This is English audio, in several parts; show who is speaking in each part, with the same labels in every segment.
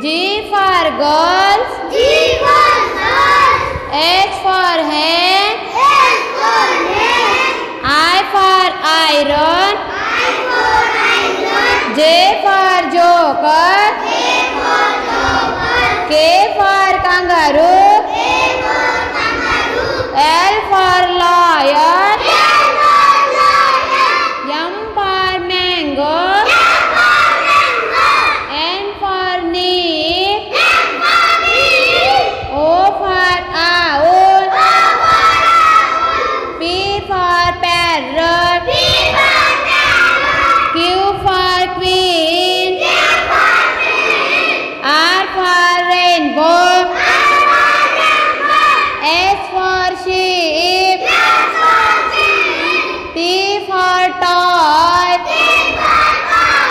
Speaker 1: G for girls.
Speaker 2: G for girls.
Speaker 1: H for hen.
Speaker 2: H for hen.
Speaker 1: I for iron.
Speaker 2: I for iron.
Speaker 1: J for joker.
Speaker 2: K for joker.
Speaker 1: K for kangaroo.
Speaker 2: K for kangaroo.
Speaker 1: L for lion.
Speaker 2: L for lion.
Speaker 1: M for mango.
Speaker 2: M for mango.
Speaker 1: N for neat.
Speaker 2: N for neat.
Speaker 1: O for owl.
Speaker 2: O for owl.
Speaker 1: P for parrot.
Speaker 2: P for parrot.
Speaker 1: Q for queen.
Speaker 2: Q for queen.
Speaker 1: R for rainbow.
Speaker 2: R for rainbow.
Speaker 1: S for sheep.
Speaker 2: S for sheep.
Speaker 1: T for toy.
Speaker 2: T for toy.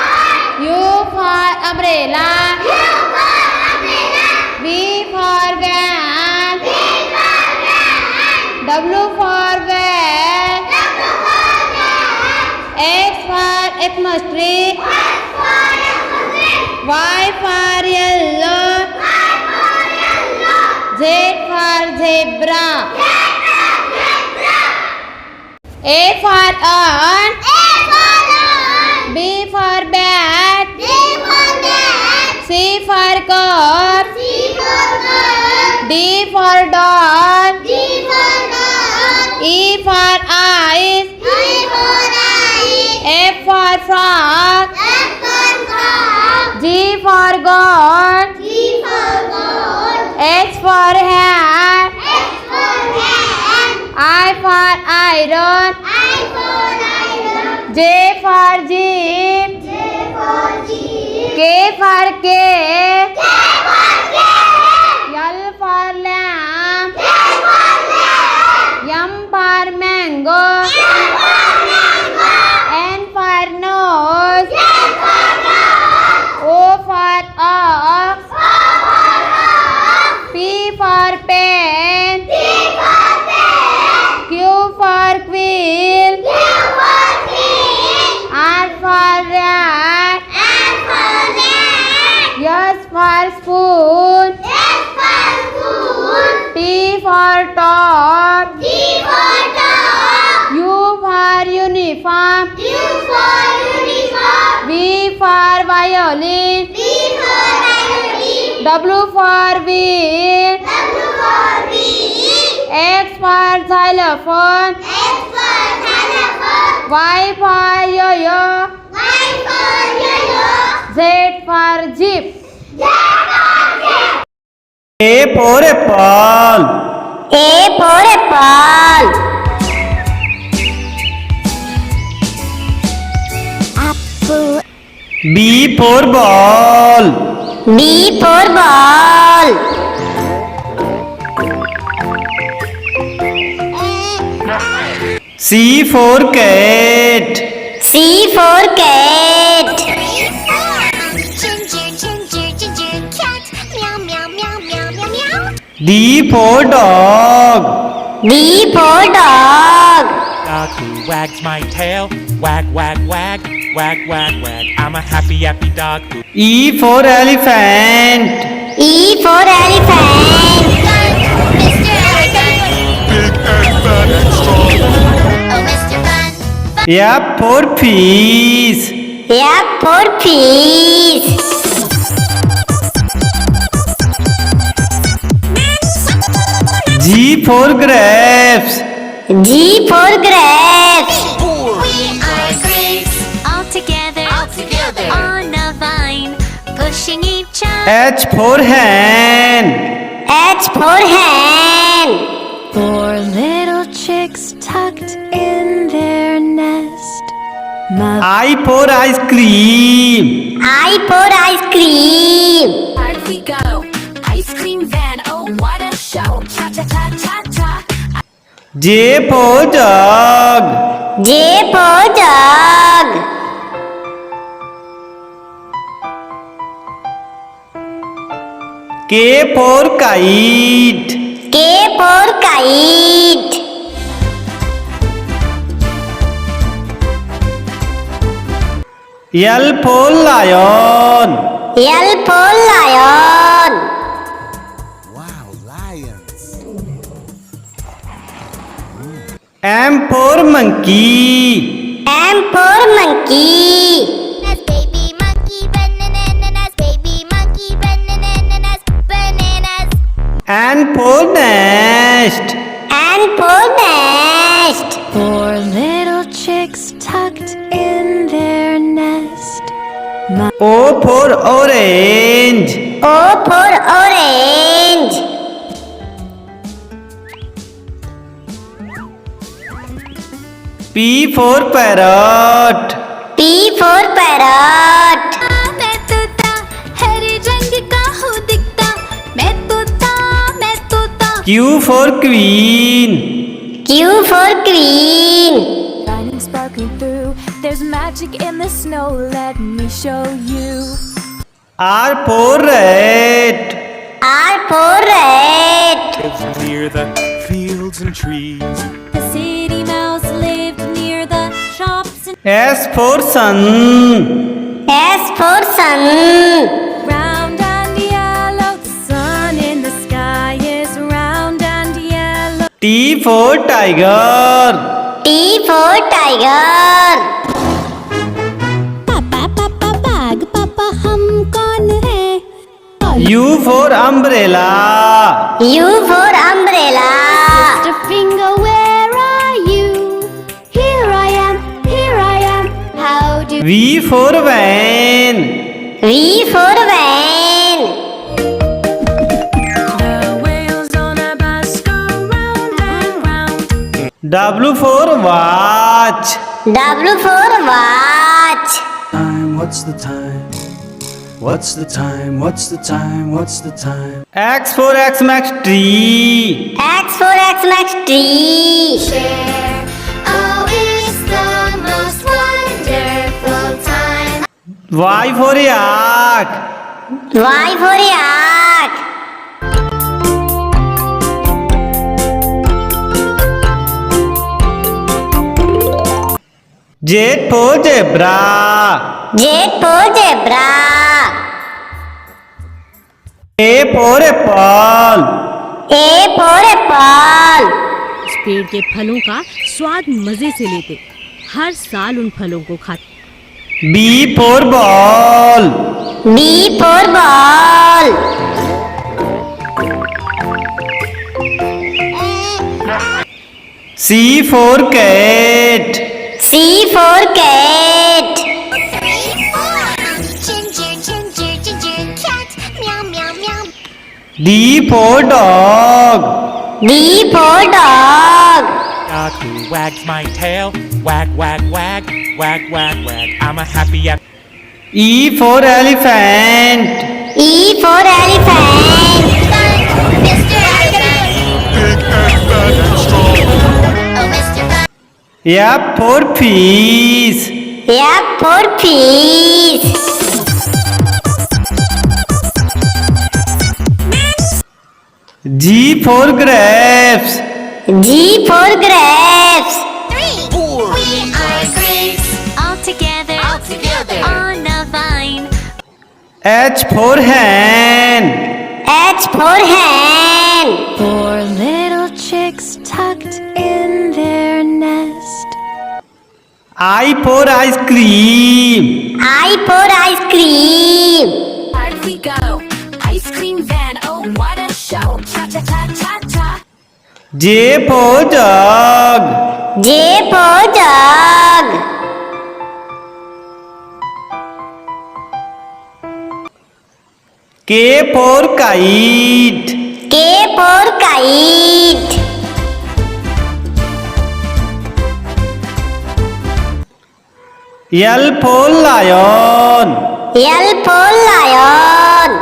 Speaker 1: U for umbrella.
Speaker 2: U for umbrella.
Speaker 1: V for van.
Speaker 2: V for van.
Speaker 1: W for van.
Speaker 2: W for van.
Speaker 1: X for atmosphere.
Speaker 2: X for atmosphere.
Speaker 1: Y for yellow.
Speaker 2: Y for yellow.
Speaker 1: Z for zebra.
Speaker 2: Zebra.
Speaker 1: A for ant.
Speaker 2: A for lion.
Speaker 1: B for bat.
Speaker 2: B for bat.
Speaker 1: C for cup.
Speaker 2: C for cup.
Speaker 1: D for dog.
Speaker 2: D for dog.
Speaker 1: E for eyes.
Speaker 2: E for eye.
Speaker 1: F for frog.
Speaker 2: F for frog.
Speaker 1: G for goat.
Speaker 2: G for goat.
Speaker 1: H for hat.
Speaker 2: H for hand.
Speaker 1: I for iron.
Speaker 2: I for iron.
Speaker 1: J for jeep.
Speaker 2: J for jeep.
Speaker 1: K for cake.
Speaker 2: K for cat.
Speaker 1: L for lamb.
Speaker 2: L for lamb.
Speaker 1: M for mango.
Speaker 2: M for mango.
Speaker 1: N for nose.
Speaker 2: N for nose.
Speaker 1: O for ox.
Speaker 2: O for ox.
Speaker 1: P for pen.
Speaker 2: P for pen.
Speaker 1: Q for quill.
Speaker 2: Q for queen.
Speaker 1: R for rat.
Speaker 2: S for rat.
Speaker 1: S for spoon.
Speaker 2: S for spoon.
Speaker 1: T for top.
Speaker 2: T for dog.
Speaker 1: U for uniform.
Speaker 2: U for uniform.
Speaker 1: V for violin.
Speaker 2: V for violin.
Speaker 1: W for wheel.
Speaker 2: W for wheel.
Speaker 1: X for xylophone.
Speaker 2: X for telephone.
Speaker 1: Y for yo-yo.
Speaker 2: Y for yo-yo.
Speaker 1: Z for jeep.
Speaker 2: Z for jet.
Speaker 3: A for apple.
Speaker 2: A for apple. Apple.
Speaker 3: B for ball.
Speaker 2: B for ball.
Speaker 3: C for cat.
Speaker 2: C for cat.
Speaker 3: D for dog.
Speaker 2: D for dog.
Speaker 4: Dog who wags my tail, wag, wag, wag, wag, wag, wag. I'm a happy, happy dog who.
Speaker 3: E for elephant.
Speaker 2: E for elephant.
Speaker 4: Big and fat and strong.
Speaker 2: Oh, Mr. Fun.
Speaker 3: F for fish.
Speaker 2: F for fish.
Speaker 3: G for grapes.
Speaker 2: G for grapes.
Speaker 5: We are grapes all together, on a vine, pushing each other.
Speaker 3: H for hen.
Speaker 2: H for hen.
Speaker 6: Four little chicks tucked in their nest.
Speaker 3: I for ice cream.
Speaker 2: I for ice cream.
Speaker 6: Party we go, ice cream van, oh what a show. Cha cha cha cha cha.
Speaker 3: J for jug.
Speaker 2: J for jug.
Speaker 3: K for kite.
Speaker 2: K for kite.
Speaker 3: L for lion.
Speaker 2: L for lion.
Speaker 3: M for monkey.
Speaker 2: M for monkey.
Speaker 5: Baby monkey, bananas, baby monkey, bananas, bananas.
Speaker 3: N for nest.
Speaker 2: N for nest.
Speaker 6: Four little chicks tucked in their nest.
Speaker 3: O for orange.
Speaker 2: O for orange.
Speaker 3: P for parrot.
Speaker 2: P for parrot.
Speaker 5: मैं तोता हरे रंग का हूँ दिखता मैं तोता
Speaker 3: Q for queen.
Speaker 2: Q for queen.
Speaker 6: Shining, sparkling through. There's magic in the snow. Let me show you.
Speaker 3: R for rat.
Speaker 2: R for rat.
Speaker 4: Lives near the fields and trees.
Speaker 6: The city mouse lived near the shops and
Speaker 3: S for sun.
Speaker 2: S for sun.
Speaker 6: round and yellow. The sun in the sky is round and yellow.
Speaker 3: T for tiger.
Speaker 2: T for tiger.
Speaker 6: पापा पापा बाग पापा हम कौन है?
Speaker 3: U for umbrella.
Speaker 2: U for umbrella.
Speaker 6: Mr. Finger, where are you? Here I am, here I am. How do
Speaker 3: V for van.
Speaker 2: V for van.
Speaker 6: the wheels on a bus go round and round?
Speaker 3: W for watch.
Speaker 2: W for watch.
Speaker 7: Time, what's the time? What's the time? What's the time? What's the time?
Speaker 3: X for Xmas tree.
Speaker 2: X for Xmas tree.
Speaker 5: share. Oh, it's the most wonderful time.
Speaker 3: Y for yak.
Speaker 2: Y for yak.
Speaker 3: Z for zebra.
Speaker 2: J for zebra.
Speaker 3: A for apple.
Speaker 2: A for apple.
Speaker 8: इस पेड़ के फलों का स्वाद मजे से लेते, हर साल उन फलों को खाते।
Speaker 3: B for ball.
Speaker 2: B for ball.
Speaker 3: C for cat.
Speaker 2: C for cat.
Speaker 5: Ginger, ginger, ginger cat. Meow, meow, meow.
Speaker 3: D for dog.
Speaker 2: D for dog.
Speaker 4: Dog who wags my tail. Wag, wag, wag, wag, wag, wag. I'm a happy
Speaker 3: E for elephant.
Speaker 2: E for elephant.
Speaker 5: Mr. Elephant. Oh, Mr. Fun.
Speaker 3: F for fish.
Speaker 2: F for fish.
Speaker 3: G for grapes.
Speaker 2: G for grapes.
Speaker 5: We are grapes. All together. On a vine.
Speaker 3: H for hen.
Speaker 2: H for hen.
Speaker 6: Four little chicks tucked in their nest.
Speaker 3: I for ice cream.
Speaker 2: I for ice cream.
Speaker 6: Out we go. Ice cream van, oh what a show. Cha cha cha cha cha.
Speaker 3: J for jug.
Speaker 2: J for jug.
Speaker 3: K for kite.
Speaker 2: K for kite.
Speaker 3: L for lion.
Speaker 2: L for lion.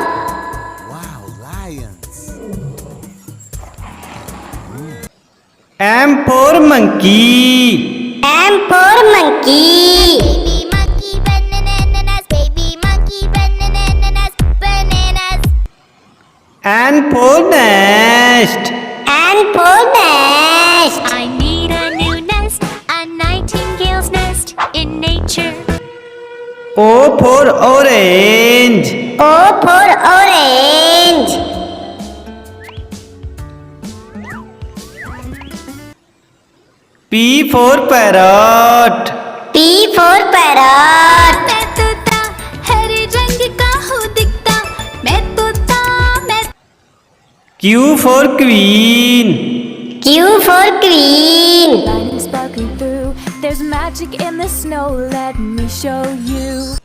Speaker 3: M for monkey.
Speaker 2: M for monkey.
Speaker 5: Baby monkey, bananas. Baby monkey, bananas, bananas.
Speaker 3: N for nest.
Speaker 2: N for nest.
Speaker 5: I need a new nest, a nightingale's nest in nature.
Speaker 3: O for orange.
Speaker 2: O for orange.
Speaker 3: P for parrot.
Speaker 2: P for parrot.
Speaker 5: मैं तोता हरे रंग का हूँ दिखता मैं तोता मैं
Speaker 3: Q for queen.
Speaker 2: Q for queen.
Speaker 6: Lightning sparkling through. There's magic in the snow. Let me show you.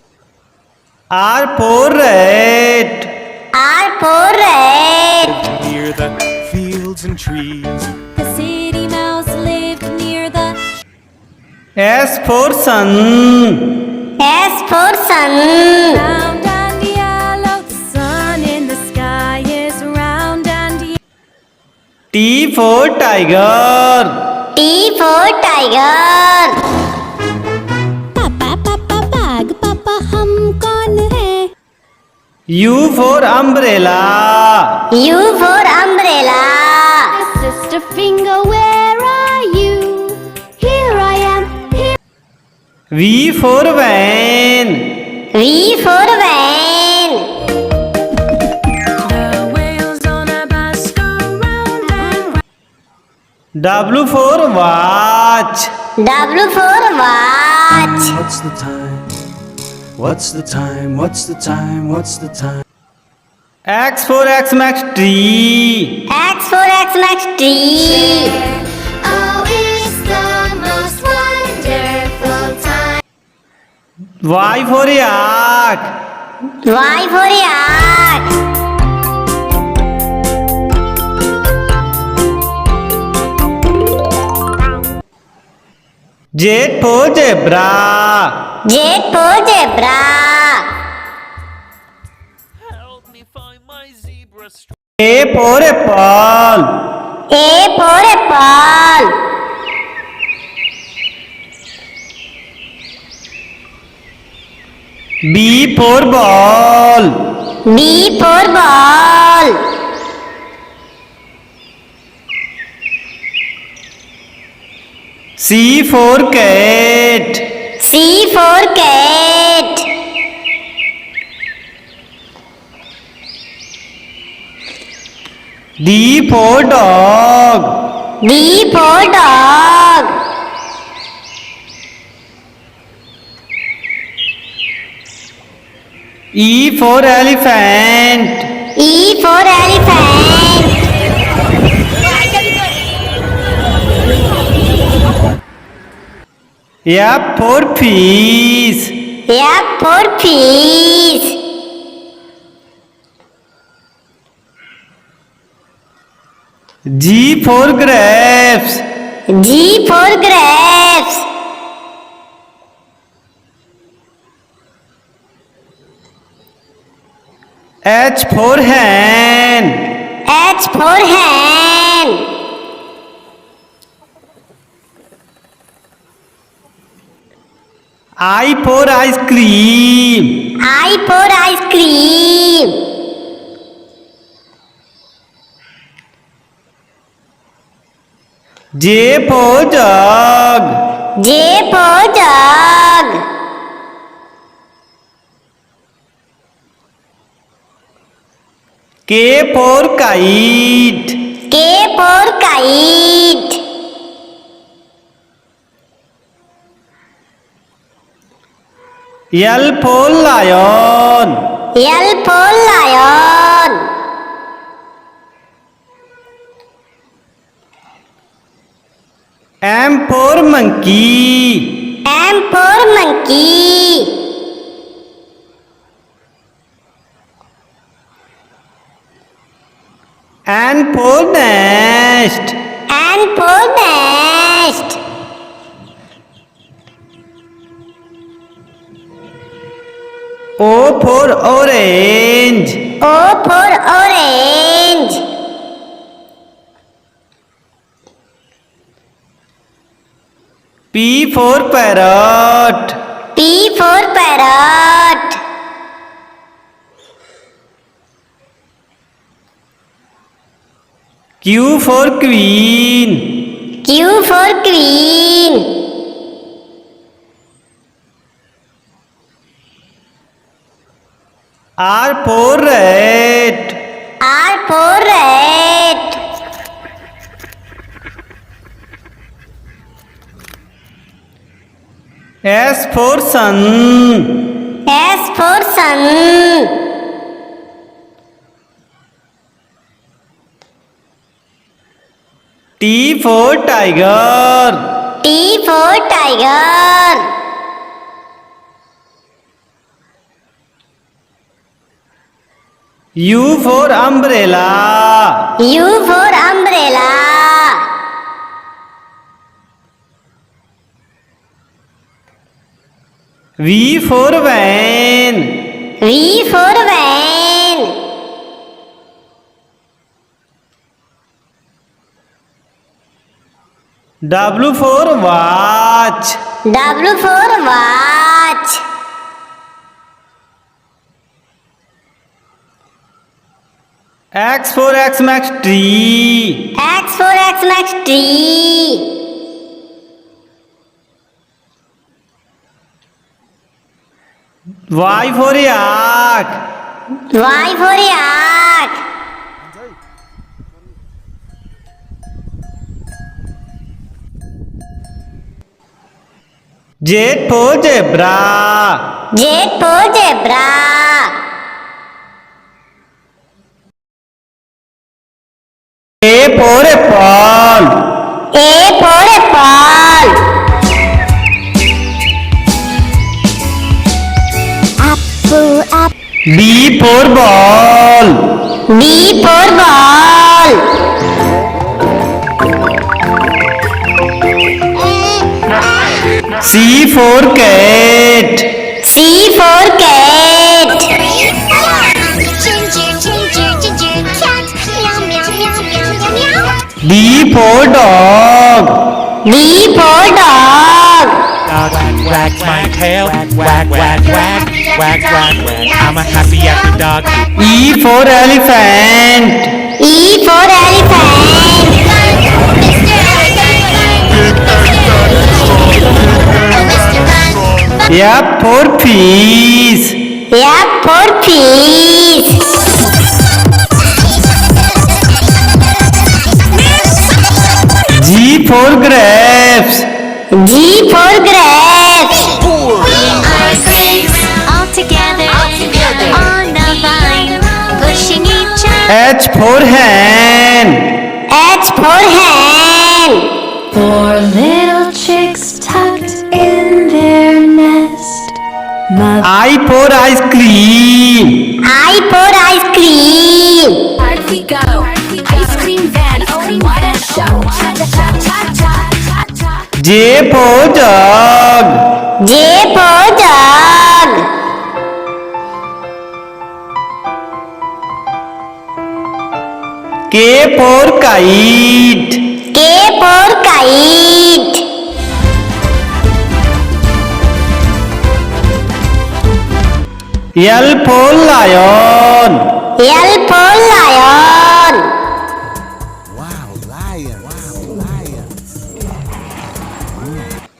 Speaker 3: R for rat.
Speaker 2: R for rat.
Speaker 4: Near the fields and trees.
Speaker 6: The city mouse lived near the.
Speaker 3: S for sun.
Speaker 2: S for sun.
Speaker 6: Round and yellow. The sun in the sky is round and yellow.
Speaker 3: T for tiger.
Speaker 2: T for tiger.
Speaker 6: पापा पापा बाग पापा हम कौन है?
Speaker 3: U for umbrella.
Speaker 2: U for umbrella.
Speaker 6: Sister finger, where are you? Here I am. Here.
Speaker 3: V for van.
Speaker 2: V for van.
Speaker 6: The wheels on a bus go round and round.
Speaker 3: W for watch.
Speaker 2: W for watch.
Speaker 7: What's the time? What's the time? What's the time? What's the time?
Speaker 3: X for Xmas tree.
Speaker 2: X for Xmas tree.
Speaker 5: Oh, it's the most wonderful time.
Speaker 3: Y for yak.
Speaker 2: Y for yak.
Speaker 3: Z for zebra.
Speaker 2: J for zebra.
Speaker 3: A for apple.
Speaker 2: A for apple.
Speaker 3: B for ball.
Speaker 2: B for ball.
Speaker 3: C for cat.
Speaker 2: C for cat.
Speaker 3: D for dog.
Speaker 2: D for dog.
Speaker 3: E for elephant.
Speaker 2: E for elephant.
Speaker 3: F for fish.
Speaker 2: F for fish.
Speaker 3: G for grapes.
Speaker 2: G for grapes.
Speaker 3: H for hen.
Speaker 2: H for hen.
Speaker 3: I for ice cream.
Speaker 2: I for ice cream.
Speaker 3: J for jug.
Speaker 2: J for jug.
Speaker 3: K for kite.
Speaker 2: K for kite.
Speaker 3: L for lion.
Speaker 2: L for lion.
Speaker 3: M for monkey.
Speaker 2: M for monkey.
Speaker 3: N for nest.
Speaker 2: N for nest.
Speaker 3: O for orange.
Speaker 2: O for orange.
Speaker 3: P for parrot.
Speaker 2: P for parrot.
Speaker 3: Q for queen.
Speaker 2: Q for queen.
Speaker 3: R for rat.
Speaker 2: R for rat.
Speaker 3: S for sun.
Speaker 2: S for sun.
Speaker 3: T for tiger.
Speaker 2: T for tiger.
Speaker 3: U for umbrella.
Speaker 2: U for umbrella.
Speaker 3: V for van.
Speaker 2: V for van.
Speaker 3: W for watch.
Speaker 2: W for watch.
Speaker 3: X for Xmas tree.
Speaker 2: X for Xmas tree.
Speaker 3: Y for yak.
Speaker 2: Y for yak.
Speaker 3: Z for zebra.
Speaker 2: Z for zebra.
Speaker 3: A for apple.
Speaker 2: A for apple. Apple, apple.
Speaker 3: B for ball.
Speaker 2: B for ball.
Speaker 3: C for cat.
Speaker 2: C for cat.
Speaker 5: Ginger, ginger, ginger, cat. Meow, meow, meow, meow, meow, meow.
Speaker 3: D for dog.
Speaker 2: D for dog.
Speaker 4: Dog wags my tail, wag, wag, wag, wag, wag, wag. I'm a happy, happy dog.
Speaker 3: E for elephant.
Speaker 2: E for elephant.
Speaker 3: F for fish.
Speaker 2: F for fish.
Speaker 3: G for grapes.
Speaker 2: G for grapes.
Speaker 5: We are grapes, all together, on a vine, pushing each other.
Speaker 3: H for hen.
Speaker 2: H for hen.
Speaker 6: Four little chicks tucked in their nest. Mother
Speaker 3: I for ice cream.
Speaker 2: I for ice cream.
Speaker 6: we go. Ice cream van, oh what a show. Cha cha cha cha cha cha.
Speaker 3: J for jug.
Speaker 2: J for jug.
Speaker 3: K for kite.
Speaker 2: K for kite.
Speaker 3: L for lion.
Speaker 2: L for lion.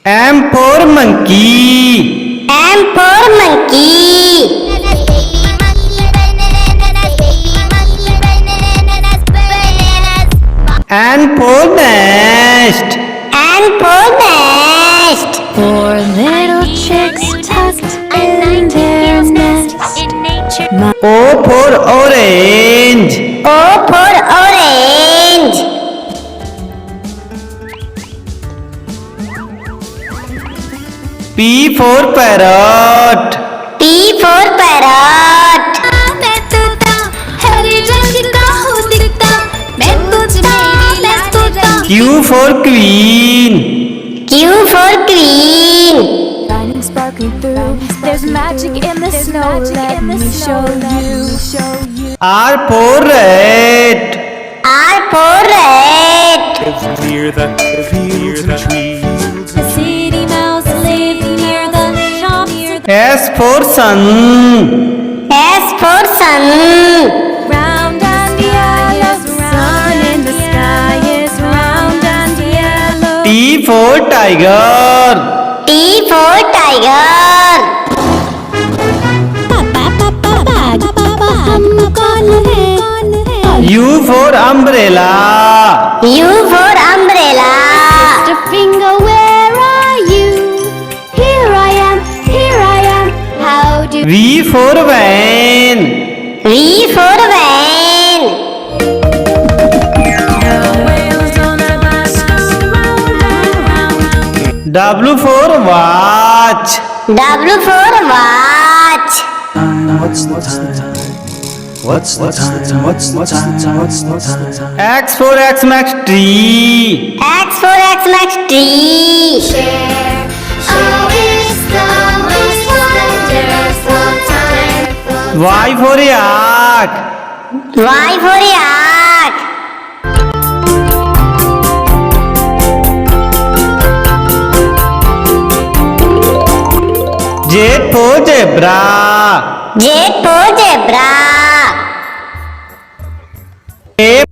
Speaker 3: M for monkey.
Speaker 2: M for monkey.
Speaker 3: N for nest.
Speaker 2: N for nest.
Speaker 6: Four little chicks tucked in their nest.
Speaker 5: In nature,
Speaker 3: O for orange.
Speaker 2: O for orange.
Speaker 3: P for parrot.
Speaker 2: P for parrot.
Speaker 5: मैं तोता, हरे रंग का हूँ दिखता, मैं तुझ में तोता.
Speaker 3: Q for queen.
Speaker 2: Q for queen.
Speaker 6: Shining, sparkling through. There's magic in the snow. Let me show you.
Speaker 3: R for rat.
Speaker 2: R for rat.
Speaker 4: Near the trees.
Speaker 6: The city mouse live near the shops.
Speaker 3: S for sun.
Speaker 2: S for sun.
Speaker 6: Round and yellow. The sun in the sky is round and yellow.
Speaker 3: T for tiger.
Speaker 2: T for tiger.
Speaker 3: for umbrella.
Speaker 2: U for umbrella.
Speaker 6: Mr. Finger, where are you? Here I am, here I am. How do
Speaker 3: V for van.
Speaker 2: V for van.
Speaker 3: W for watch.
Speaker 2: W for watch.
Speaker 7: Time, what's the time? What's the time? What's the time? What's the time?
Speaker 3: X for Xmas tree.
Speaker 2: X for Xmas tree.
Speaker 5: Oh, it's the most wonderful time.
Speaker 3: Y for yak.
Speaker 2: Y for yak.
Speaker 3: Z for zebra.
Speaker 2: Z for zebra.
Speaker 3: A